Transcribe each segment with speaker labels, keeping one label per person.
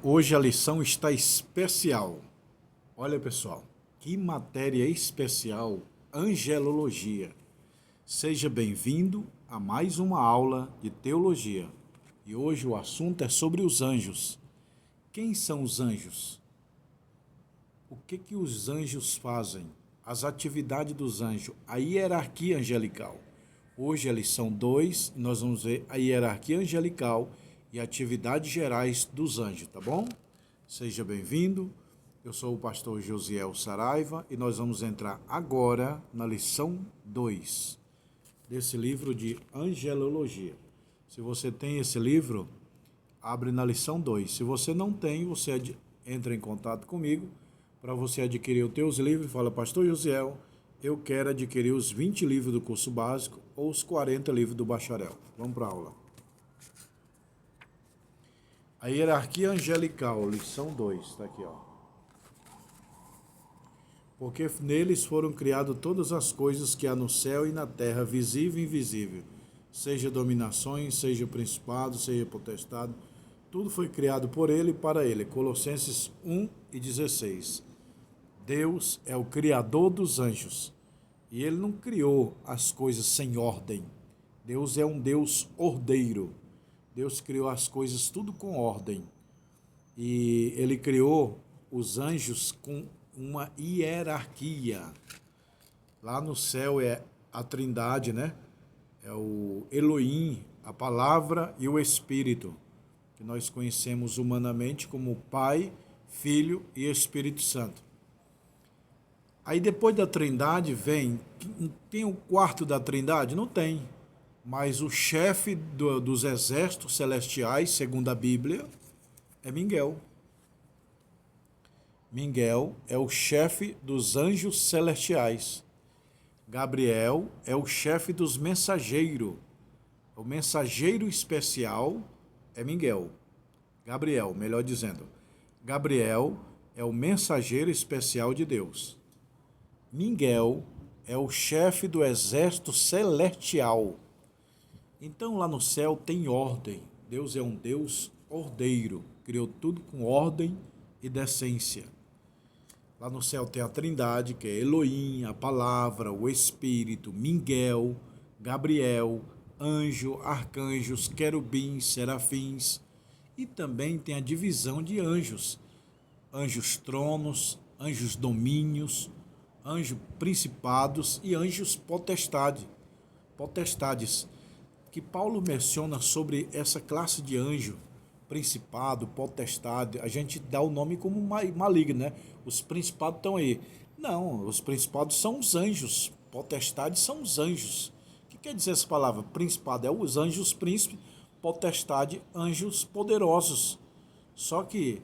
Speaker 1: Hoje a lição está especial. Olha, pessoal, que matéria especial, angelologia. Seja bem-vindo a mais uma aula de teologia. E hoje o assunto é sobre os anjos. Quem são os anjos? O que os anjos fazem? As atividades dos anjos, a hierarquia angelical. Hoje a lição 2, nós vamos ver a hierarquia angelical e atividades gerais dos anjos, tá bom? Seja bem-vindo. Eu sou o pastor Josiel Saraiva e nós vamos entrar agora na lição 2 desse livro de angelologia. Se você tem esse livro, abre na lição 2. Se você não tem, você entra em contato comigo para você adquirir os teus livros. Fala, pastor Josiel, eu quero adquirir os 20 livros do curso básico ou os 40 livros do bacharel. Vamos para a aula. A hierarquia angelical, lição 2, está aqui, ó. Porque neles foram criadas todas as coisas que há no céu e na terra, visível e invisível, seja dominações, seja principado, seja potestade, tudo foi criado por ele e para ele. Colossenses 1:16. Deus é o criador dos anjos e ele não criou as coisas sem ordem. Deus é um Deus ordeiro. Deus criou as coisas tudo com ordem. E ele criou os anjos com uma hierarquia. Lá no céu é a Trindade, né? É o Elohim, a palavra e o Espírito, que nós conhecemos humanamente como Pai, Filho e Espírito Santo. Aí depois da Trindade tem o quarto da Trindade? Não tem. Mas o chefe dos exércitos celestiais, segundo a Bíblia, é Miguel. Miguel é o chefe dos anjos celestiais. Gabriel é o chefe dos mensageiros. O mensageiro especial é Miguel. Gabriel, melhor dizendo. Gabriel é o mensageiro especial de Deus. Miguel é o chefe do exército celestial. Então lá no céu tem ordem. Deus é um Deus ordeiro. Criou tudo com ordem e decência. Lá no céu tem a Trindade, que é Elohim, a palavra, o Espírito, Miguel, Gabriel, anjo, arcanjos, querubins, serafins. E também tem a divisão de anjos. Anjos tronos, anjos domínios, anjos principados e anjos potestades, que Paulo menciona sobre essa classe de anjo, principado, potestade. A gente dá o nome como maligno, né? Os principados estão aí. Não, os principados são os anjos, potestades são os anjos. O que quer dizer essa palavra? Principado é os anjos príncipes, potestade, anjos poderosos. Só que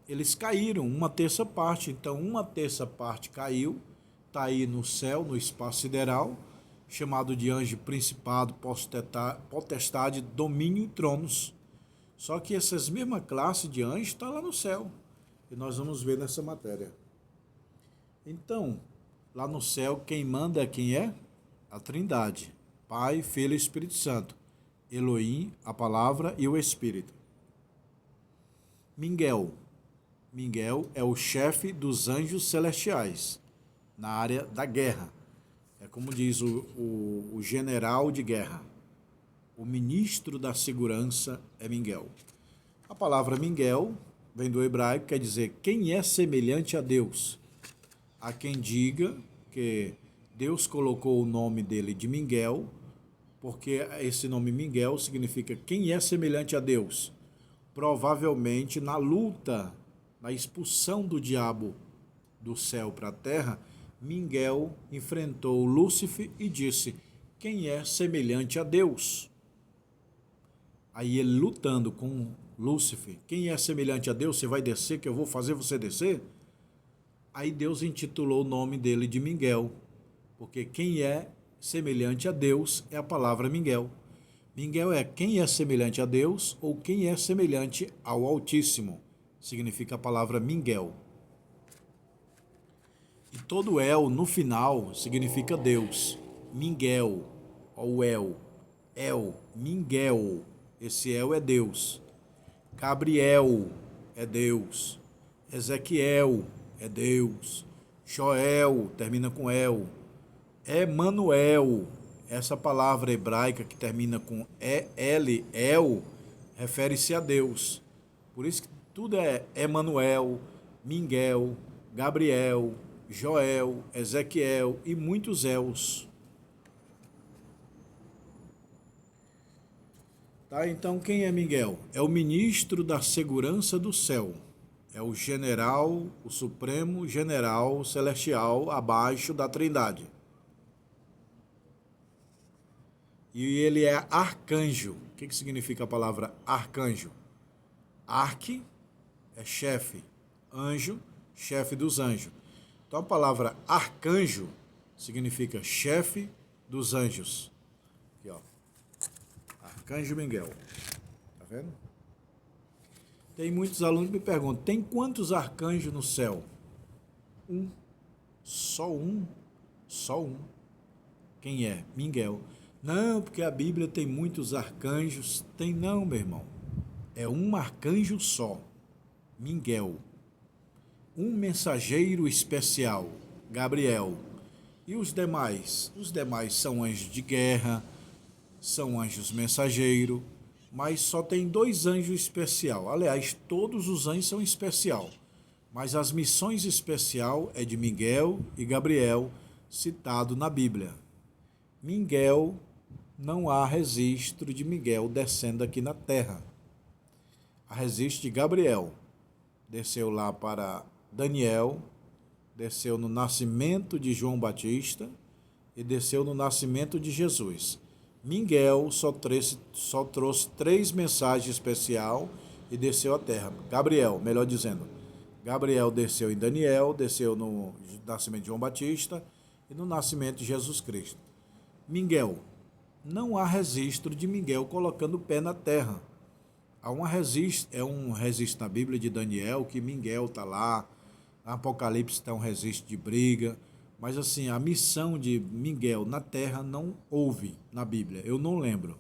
Speaker 1: eles caíram, uma terça parte. Então, uma terça parte caiu, está aí no céu, no espaço sideral, chamado de anjo, principado, potestade, domínio e tronos. Só que essas mesma classe de anjos está lá no céu. E nós vamos ver nessa matéria. Então, lá no céu, quem manda quem é? A Trindade. Pai, Filho e Espírito Santo. Elohim, a palavra e o Espírito. Miguel. Miguel é o chefe dos anjos celestiais, na área da guerra. É como diz o general de guerra. O ministro da segurança é Miguel. A palavra Miguel vem do hebraico, quer dizer quem é semelhante a Deus. Há quem diga que Deus colocou o nome dele de Miguel, porque esse nome Miguel significa quem é semelhante a Deus. Provavelmente na luta, na expulsão do diabo do céu para a terra, Miguel enfrentou Lúcifer e disse: quem é semelhante a Deus? Aí ele lutando com Lúcifer: quem é semelhante a Deus? Você vai descer, que eu vou fazer você descer? Aí Deus intitulou o nome dele de Miguel, porque quem é semelhante a Deus é a palavra Miguel. Miguel é quem é semelhante a Deus ou quem é semelhante ao Altíssimo. Significa a palavra Miguel. E todo El no final significa Deus. Miguel, ou El, Miguel. Esse El é Deus. Gabriel é Deus. Ezequiel é Deus. Joel termina com El. Emanuel, essa palavra hebraica que termina com El, refere-se a Deus. Por isso que tudo é Emanuel, Miguel, Gabriel, Joel, Ezequiel e muitos Els. Tá, então quem é Miguel? É o ministro da segurança do céu. É o general, o supremo general celestial abaixo da Trindade. E ele é arcanjo. O que significa a palavra arcanjo? Arque é chefe, anjo, chefe dos anjos. Então a palavra arcanjo significa chefe dos anjos. Aqui, ó. Arcanjo Miguel. Tá vendo? Tem muitos alunos que me perguntam, tem quantos arcanjos no céu? Um. Só um. Só um. Quem é? Miguel. Não, porque a Bíblia tem muitos arcanjos. Tem não, meu irmão. É um arcanjo só. Miguel. Um mensageiro especial. Gabriel. E os demais? Os demais são anjos de guerra, são anjos mensageiros, mas só tem 2 anjos especial. Aliás, todos os anjos são especial, mas as missões especial é de Miguel e Gabriel, citado na Bíblia. Miguel, não há registro de Miguel descendo aqui na terra. Há registro de Gabriel. Desceu lá para Daniel, desceu no nascimento de João Batista e desceu no nascimento de Jesus. Miguel só trouxe 3 mensagens especiais e desceu à terra. Gabriel, melhor dizendo, Gabriel desceu em Daniel, desceu no nascimento de João Batista e no nascimento de Jesus Cristo. Miguel, não há registro de Miguel colocando o pé na terra. Há um registro na Bíblia de Daniel que Miguel está lá, no Apocalipse está um registro de briga, mas assim, a missão de Miguel na terra não houve na Bíblia, eu não lembro.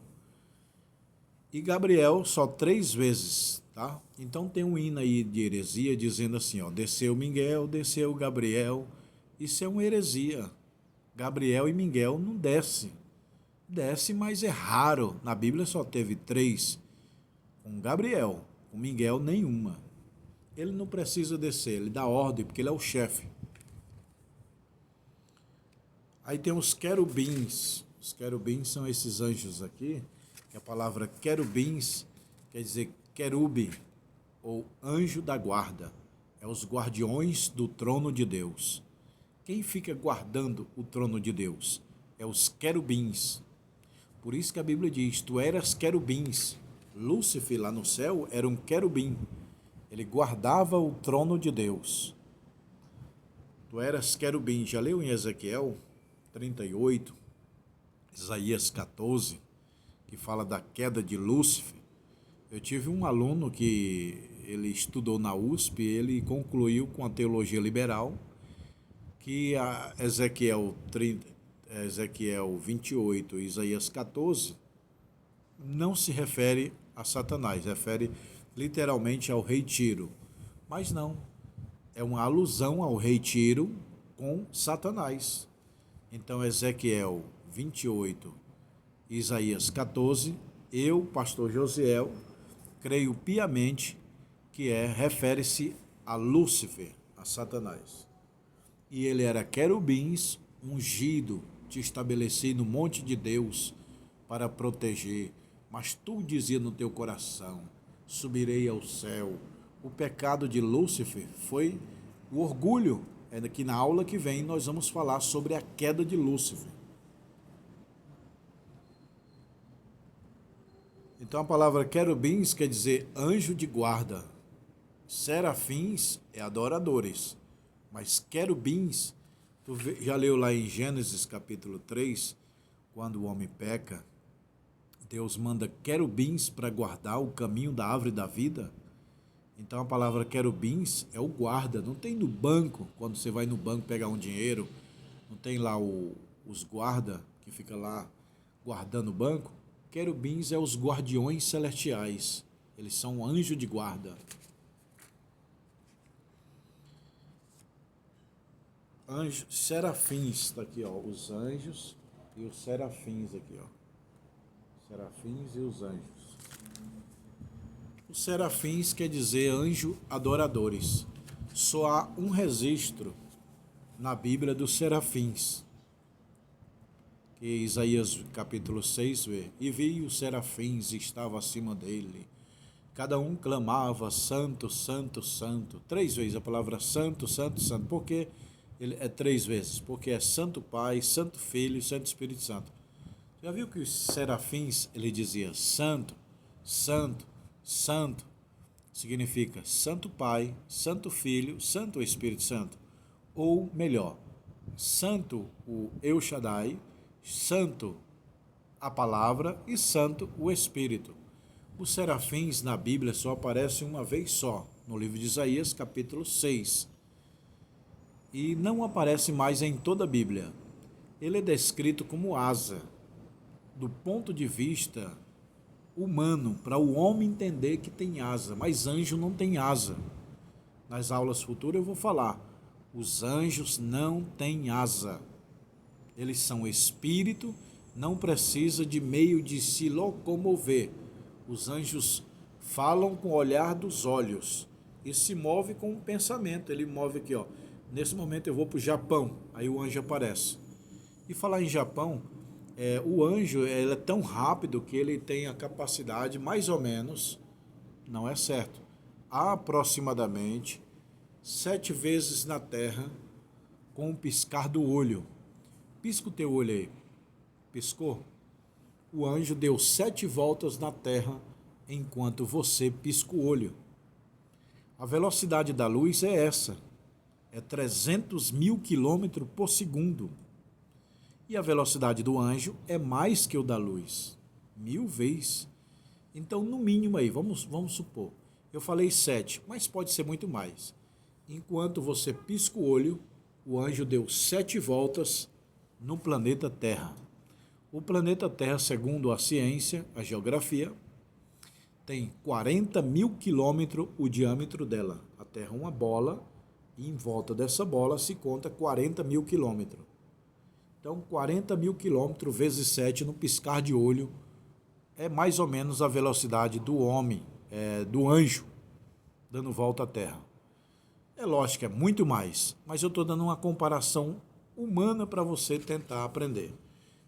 Speaker 1: E Gabriel só 3 vezes, tá? Então tem um hino aí de heresia dizendo assim, ó, desceu Miguel, desceu Gabriel. Isso é uma heresia. Gabriel e Miguel não desce. Desce, mas é raro. Na Bíblia só teve 3 com Gabriel, com Miguel nenhuma. Ele não precisa descer, ele dá ordem, porque ele é o chefe. Aí tem os querubins. Os querubins são esses anjos aqui, que a palavra querubins quer dizer querube, ou anjo da guarda. É os guardiões do trono de Deus. Quem fica guardando o trono de Deus? É os querubins. Por isso que a Bíblia diz, tu eras querubins. Lúcifer lá no céu era um querubim. Ele guardava o trono de Deus. Tu eras querubim. Já leu em Ezequiel 38, Isaías 14, que fala da queda de Lúcifer? Eu tive um aluno que ele estudou na USP, ele concluiu com a teologia liberal que a Ezequiel 28 e Isaías 14 não se refere a Satanás, refere literalmente ao rei Tiro. Mas não, é uma alusão ao rei Tiro com Satanás. Então, Ezequiel 28 e Isaías 14, eu, pastor Josiel, creio piamente que refere-se a Lúcifer, a Satanás. E ele era querubins, ungido, te estabeleci no monte de Deus para proteger. Mas tu dizia no teu coração, subirei ao céu. O pecado de Lúcifer foi o orgulho. É que na aula que vem nós vamos falar sobre a queda de Lúcifer. Então a palavra querubins quer dizer anjo de guarda. Serafins é adoradores. Mas querubins, tu já leu lá em Gênesis capítulo 3, quando o homem peca, Deus manda querubins para guardar o caminho da árvore da vida. Então a palavra querubins é o guarda. Não tem no banco, quando você vai no banco pegar um dinheiro, não tem lá os guarda que fica lá guardando o banco. Querubins é os guardiões celestiais. Eles são um anjo de guarda. anjos, serafins, está aqui, ó, os anjos e os serafins aqui, ó. Serafins e os anjos. Os serafins quer dizer anjo adoradores. Só há um registro na Bíblia dos serafins. Que Isaías capítulo 6 vê. E vi os serafins estava acima dele. Cada um clamava santo, santo, santo. 3 vezes a palavra santo, santo, santo. Por que ele é 3 vezes? Porque é Santo Pai, Santo Filho e Santo Espírito Santo. Já viu que os serafins, ele dizia santo, santo, santo. Significa Santo Pai, Santo Filho, Santo Espírito Santo. Ou melhor, Santo o El Shaddai, Santo a palavra e Santo o Espírito. Os serafins na Bíblia só aparecem uma vez só, no livro de Isaías, capítulo 6. E não aparece mais em toda a Bíblia. Ele é descrito como asa, do ponto de vista humano, para o homem entender que tem asa, mas anjo não tem asa. Nas aulas futuras eu vou falar, os anjos não têm asa. Eles são espírito, não precisa de meio de se locomover. Os anjos falam com o olhar dos olhos e se move com o pensamento. Ele move aqui, ó. Nesse momento eu vou para o Japão, aí o anjo aparece. E falar em Japão, o anjo ele é tão rápido que ele tem a capacidade, mais ou menos, não é certo, aproximadamente 7 vezes na Terra com um piscar do olho. Pisca o teu olho aí. Piscou? O anjo deu 7 voltas na Terra enquanto você pisca o olho. A velocidade da luz é essa. É 300 mil quilômetros por segundo. E a velocidade do anjo é mais que o da luz. 1000 vezes. Então, no mínimo aí, vamos supor. Eu falei 7, mas pode ser muito mais. Enquanto você pisca o olho, o anjo deu 7 voltas no planeta Terra. O planeta Terra, segundo a ciência, a geografia, tem 40 mil quilômetros o diâmetro dela. A Terra é uma bola e em volta dessa bola se conta 40 mil quilômetros. Então, 40 mil quilômetros vezes 7 no piscar de olho é mais ou menos a velocidade do homem, do anjo, dando volta à Terra. É lógico que é muito mais, mas eu estou dando uma comparação humana para você tentar aprender.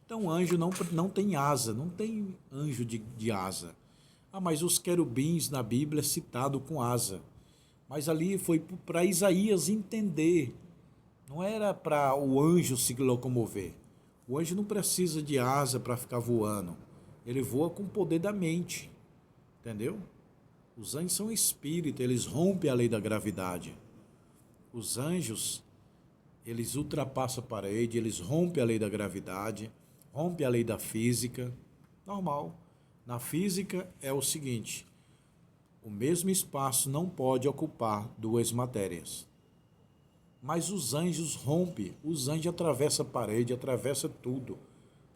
Speaker 1: Então, anjo não tem asa, não tem anjo de asa. Ah, mas os querubins na Bíblia é citado com asa. Mas ali foi para Isaías entender. Não era para o anjo se locomover. O anjo não precisa de asa para ficar voando. Ele voa com o poder da mente. Entendeu? Os anjos são espíritos, eles rompem a lei da gravidade. Os anjos, eles ultrapassam a parede, eles rompem a lei da gravidade, rompem a lei da física. Normal. Na física é o seguinte: o mesmo espaço não pode ocupar 2 matérias. Mas os anjos rompem, os anjos atravessam a parede, atravessam tudo.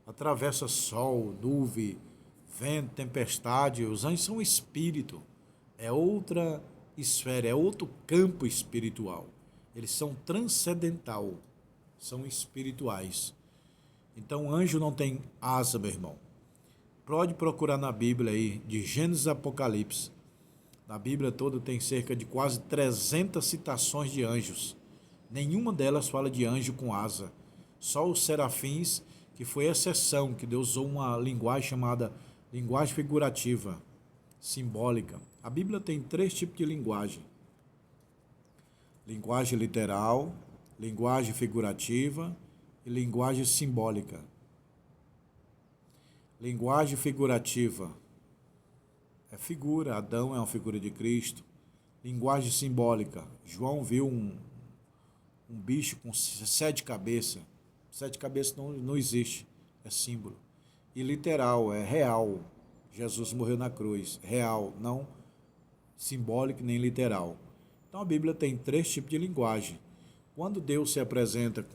Speaker 1: Atravessa sol, nuvem, vento, tempestade. Os anjos são espírito. É outra esfera, é outro campo espiritual. Eles são transcendental, são espirituais. Então, anjo não tem asa, meu irmão. Pode procurar na Bíblia aí, de Gênesis a Apocalipse. Na Bíblia toda tem cerca de quase 300 citações de anjos. Nenhuma delas fala de anjo com asa. Só os serafins, que foi a exceção, que Deus usou uma linguagem chamada linguagem figurativa, simbólica. A Bíblia tem 3 tipos de linguagem: linguagem literal, linguagem figurativa e linguagem simbólica. Linguagem figurativa é figura, Adão é uma figura de Cristo. Linguagem simbólica, João viu um bicho com 7 cabeças. 7 cabeças não existe, é símbolo. E literal, é real. Jesus morreu na cruz, real, não simbólico nem literal. Então a Bíblia tem 3 tipos de linguagem. Quando Deus se apresenta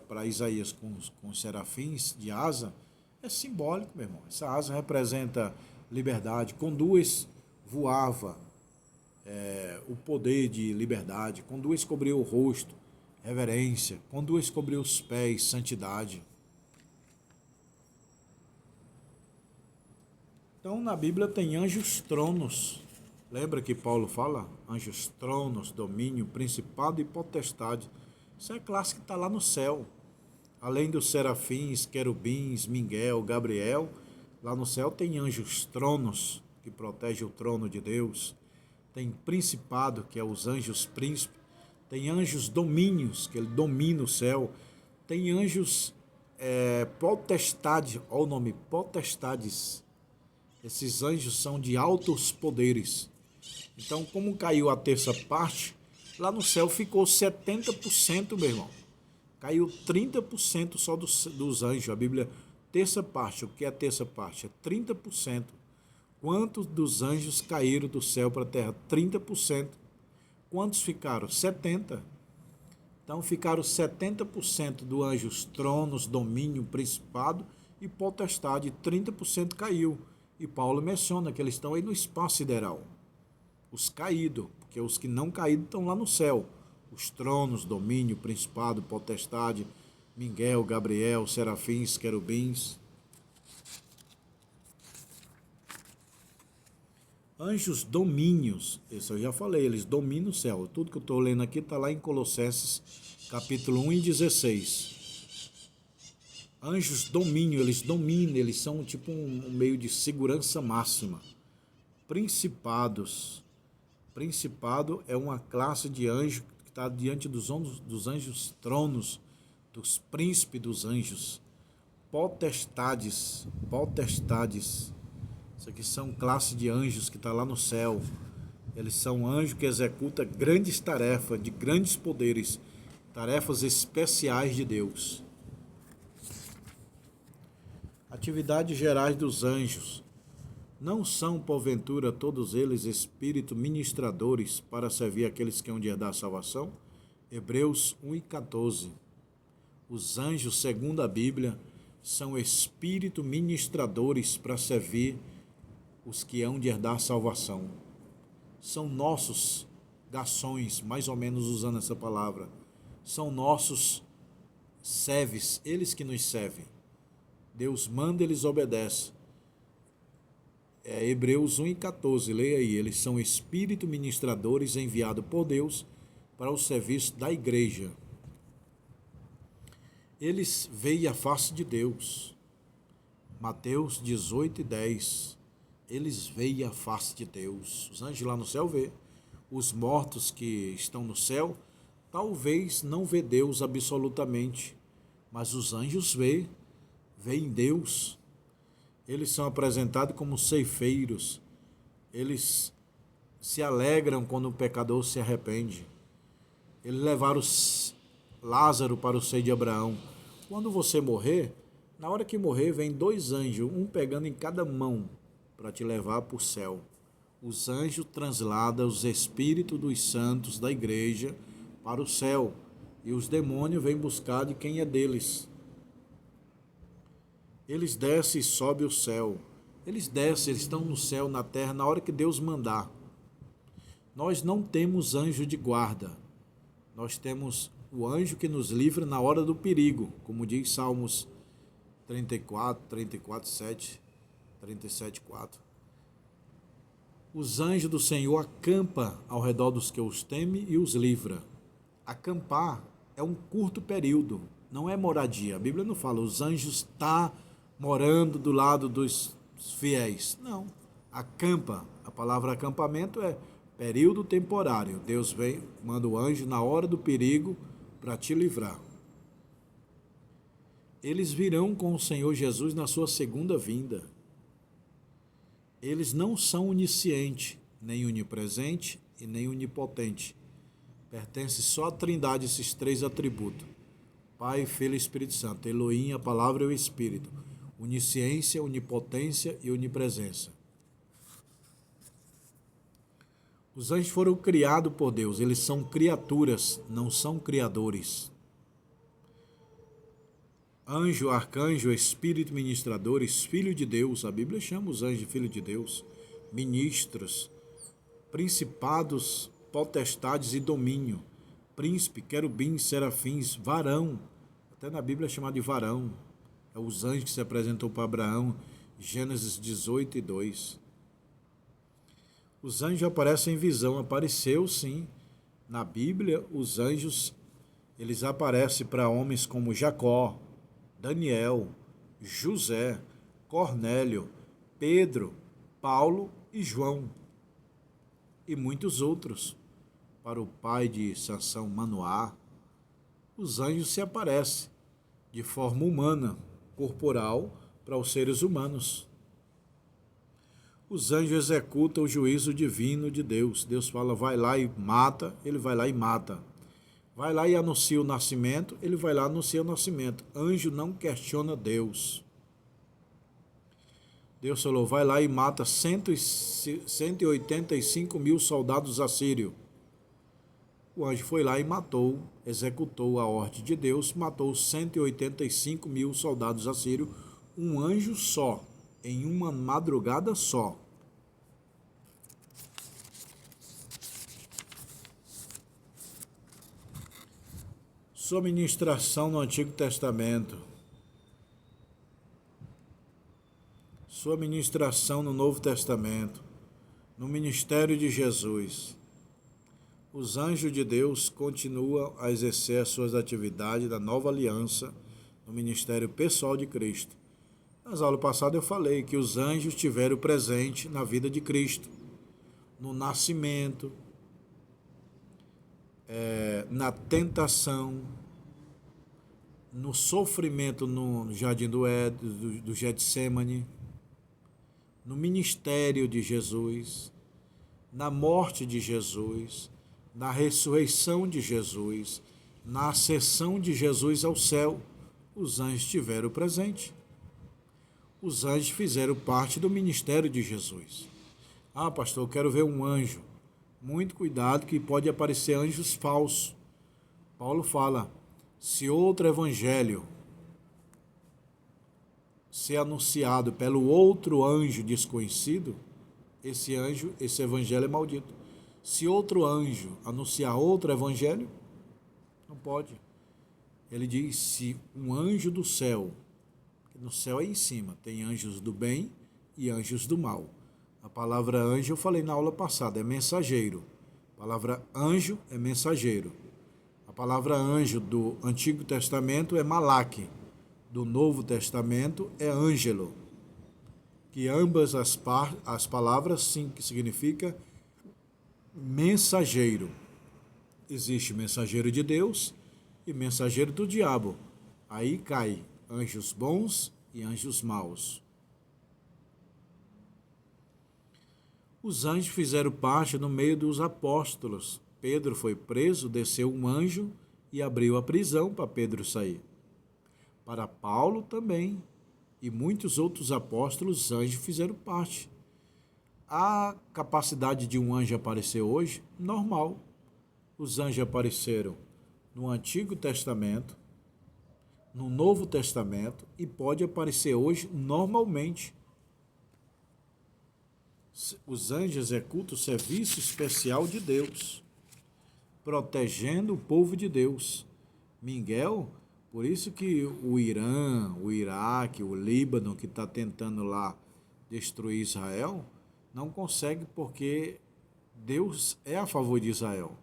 Speaker 1: para Isaías com serafins de asa, é simbólico, meu irmão. Essa asa representa liberdade. Com 2 voava, o poder de liberdade. Com 2 cobriu o rosto. reverência. Com duas cobriu os pés, santidade. Então, na Bíblia tem anjos tronos. Lembra que Paulo fala? Anjos tronos, domínio, principado e potestade. Isso é classe que está lá no céu. Além dos serafins, querubins, Miguel, Gabriel, lá no céu tem anjos tronos, que protegem o trono de Deus. Tem principado, que é os anjos príncipes. Tem anjos domínios, que ele domina o céu. Tem anjos potestade, olha o nome, potestades. Esses anjos são de altos poderes. Então, como caiu a terça parte, lá no céu ficou 70%, meu irmão. Caiu 30% só dos anjos. A Bíblia, terça parte, o que é terça parte? É 30%. Quantos dos anjos caíram do céu para a terra? 30%. Quantos ficaram? 70%. Então ficaram 70% dos anjos, tronos, domínio, principado e potestade. 30% caiu. E Paulo menciona que eles estão aí no espaço sideral. Os caídos, porque os que não caídos estão lá no céu. Os tronos, domínio, principado, potestade, Miguel, Gabriel, serafins, querubins. Anjos domínios, isso eu já falei, eles dominam o céu. Tudo que eu estou lendo aqui está lá em Colossenses, capítulo 1 e 16. Anjos domínio, eles dominam, eles são tipo um meio de segurança máxima. Principados. Principado é uma classe de anjo que está diante dos anjos tronos, dos príncipes dos anjos. Potestades. Isso aqui são classe de anjos que está lá no céu. Eles são anjos que executam grandes tarefas, de grandes poderes, tarefas especiais de Deus. Atividades gerais dos anjos. Não são, porventura, todos eles espíritos ministradores para servir aqueles que hão de herdar a salvação? Hebreus 1 e 14. Os anjos, segundo a Bíblia, são espíritos ministradores para servir os que hão de herdar a salvação. São nossos garçons, mais ou menos usando essa palavra. São nossos servos, eles que nos servem. Deus manda, eles obedecem. Hebreus 1 e 14, leia aí. Eles são espíritos ministradores enviados por Deus para o serviço da igreja. Eles veem a face de Deus. Mateus 18 e 10. Eles veem a face de Deus. Os anjos lá no céu vê. Os mortos que estão no céu, talvez não vê Deus absolutamente, mas os anjos veem Deus. Eles são apresentados como ceifeiros. Eles se alegram quando o pecador se arrepende. Eles levaram Lázaro para o seio de Abraão. Quando você morrer, na hora que morrer, vem dois anjos, um pegando em cada mão para te levar para o céu. Os anjos transladam os espíritos dos santos da igreja para o céu. E os demônios vêm buscar de quem é deles. Eles descem e sobem o céu. Eles descem, eles estão no céu, na terra, na hora que Deus mandar. Nós não temos anjo de guarda. Nós temos o anjo que nos livra na hora do perigo, como diz Salmos 34, 7, 37, 4. Os anjos do Senhor acampam ao redor dos que os temem e os livra. Acampar é um curto período, não é moradia. A Bíblia não fala, os anjos estão morando do lado dos fiéis. Não. Acampa, a palavra acampamento é período temporário. Deus vem, manda o anjo na hora do perigo para te livrar. Eles virão com o Senhor Jesus na sua segunda vinda. Eles não são onisciente, nem onipresente e nem onipotente. Pertence só à Trindade esses três atributos. Pai, Filho e Espírito Santo. Elohim, a palavra e o Espírito. Onisciência, onipotência e onipresença. Os anjos foram criados por Deus. Eles são criaturas, não são criadores. Anjo, arcanjo, espírito ministradores, filho de Deus. A Bíblia chama os anjos de filho de Deus. Ministros, principados, potestades e domínio. príncipe, querubins, serafins, varão. Até na Bíblia é chamado de varão. É os anjos que se apresentou para Abraão, Gênesis 18 e 2. Os anjos aparecem em visão. Apareceu, sim. Na Bíblia, os anjos, eles aparecem para homens como Jacó, Daniel, José, Cornélio, Pedro, Paulo e João. E muitos outros. Para o pai de Sansão, Manoá, os anjos se aparecem de forma humana, corporal, para os seres humanos. Os anjos executam o juízo divino de Deus. Deus fala, vai lá e mata, ele vai lá e mata. Vai lá e anuncia o nascimento, ele vai lá e anuncia o nascimento. Anjo não questiona Deus. Deus falou, vai lá e mata 185 mil soldados assírios. O anjo foi lá e matou, executou a ordem de Deus, matou 185 mil soldados assírios, um anjo só, em uma madrugada só. Sua ministração no Antigo Testamento. Sua ministração no Novo Testamento. No ministério de Jesus. Os anjos de Deus continuam a exercer as suas atividades da nova aliança no ministério pessoal de Cristo. Nas aulas passadas eu falei que os anjos tiveram presente na vida de Cristo, no nascimento, na tentação, no sofrimento no jardim do Getsêmani, no ministério de Jesus, na morte de Jesus, na ressurreição de Jesus, na ascensão de Jesus ao céu, os anjos estiveram presentes. Os anjos fizeram parte do ministério de Jesus. Ah, pastor, eu quero ver um anjo. Muito cuidado que pode aparecer anjos falsos. Paulo fala, se outro evangelho ser anunciado pelo outro anjo desconhecido, esse evangelho é maldito. Se outro anjo anunciar outro evangelho, não pode. Ele diz, se um anjo do céu, no céu é em cima, tem anjos do bem e anjos do mal. A palavra anjo, eu falei na aula passada, é mensageiro. A palavra anjo é mensageiro. A palavra anjo do Antigo Testamento é malaque. Do Novo Testamento é ângelo. Que ambas as palavras sim, que significa mensageiro. Existe mensageiro de Deus e mensageiro do diabo. Aí cai anjos bons e anjos maus. Os anjos fizeram parte no meio dos apóstolos. Pedro foi preso, desceu um anjo e abriu a prisão para Pedro sair. Para Paulo também. E muitos outros apóstolos, os anjos fizeram parte. A capacidade de um anjo aparecer hoje, normal. Os anjos apareceram no Antigo Testamento, no Novo Testamento e pode aparecer hoje normalmente. Os anjos executam o serviço especial de Deus, protegendo o povo de Deus. Miguel, por isso que o Irã, o Iraque, o Líbano, que está tentando lá destruir Israel, não consegue porque Deus é a favor de Israel.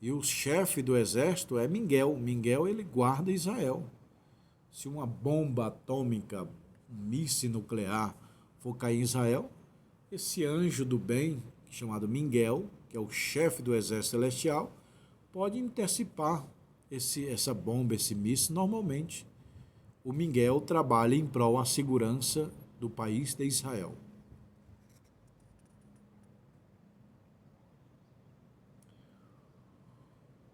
Speaker 1: E o chefe do exército é Miguel. Miguel, ele guarda Israel. Se uma bomba atômica, um míssil nuclear for cair em Israel, esse anjo do bem, chamado Miguel, que é o chefe do exército celestial, pode interceptar essa bomba, esse míssil normalmente. O Miguel trabalha em prol da segurança do país de Israel.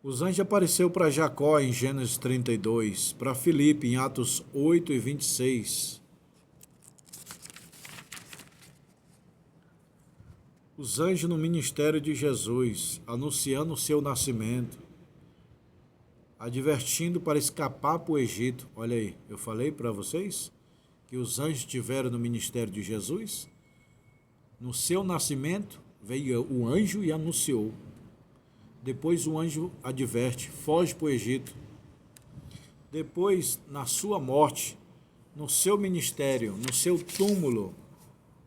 Speaker 1: Os anjos apareceu para Jacó em Gênesis 32, para Filipe em Atos 8 e 26. Os anjos no ministério de Jesus, anunciando o seu nascimento, advertindo para escapar para o Egito. Olha aí, eu falei para vocês que os anjos estiveram no ministério de Jesus. No seu nascimento, veio o anjo e anunciou. Depois o anjo adverte, foge para o Egito. Depois, na sua morte, no seu ministério, no seu túmulo,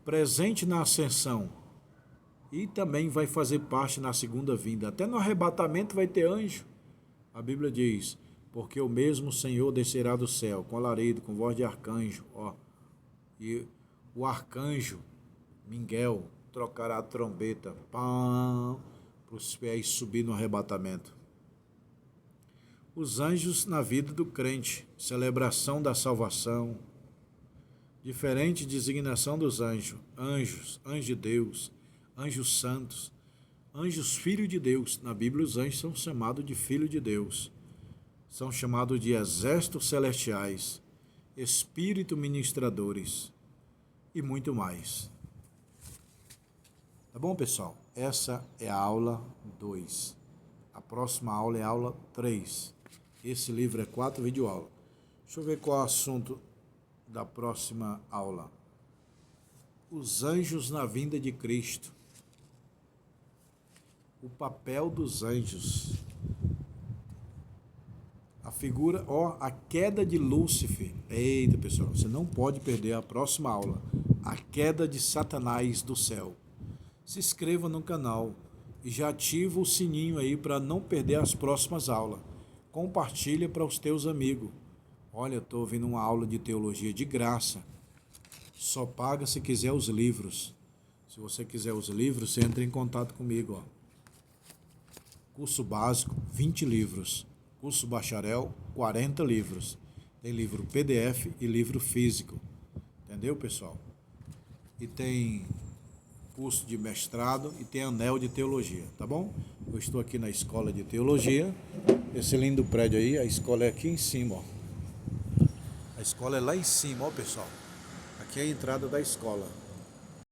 Speaker 1: presente na ascensão, e também vai fazer parte na segunda vinda. Até no arrebatamento vai ter anjo. A Bíblia diz, porque o mesmo Senhor descerá do céu, com alarido, com voz de arcanjo, e o arcanjo, Miguel, trocará a trombeta, para os pés subir no arrebatamento. Os anjos na vida do crente, celebração da salvação, diferente designação dos anjos, anjos de Deus, anjos santos, anjos filhos de Deus. Na Bíblia os anjos são chamados de filhos de Deus, são chamados de exércitos celestiais, espírito ministradores e muito mais. Tá bom, pessoal? Essa é a aula 2. A próxima aula é a aula 3. Esse livro é 4 videoaulas. Deixa eu ver qual é o assunto da próxima aula. Os anjos na vinda de Cristo. O papel dos anjos. A figura, a queda de Lúcifer. Eita, pessoal, você não pode perder a próxima aula. A queda de Satanás do céu. Se inscreva no canal e já ativa o sininho aí para não perder as próximas aulas. Compartilha para os teus amigos. Olha, estou ouvindo uma aula de teologia de graça. Só paga se quiser os livros. Se você quiser os livros, você entra em contato comigo. Curso básico, 20 livros. Curso bacharel, 40 livros. Tem livro PDF e livro físico. Entendeu, pessoal? E tem curso de mestrado e tem anel de teologia, tá bom? Eu estou aqui na escola de teologia. Esse lindo prédio aí, a escola é aqui em cima, A escola é lá em cima, pessoal. Aqui é a entrada da escola.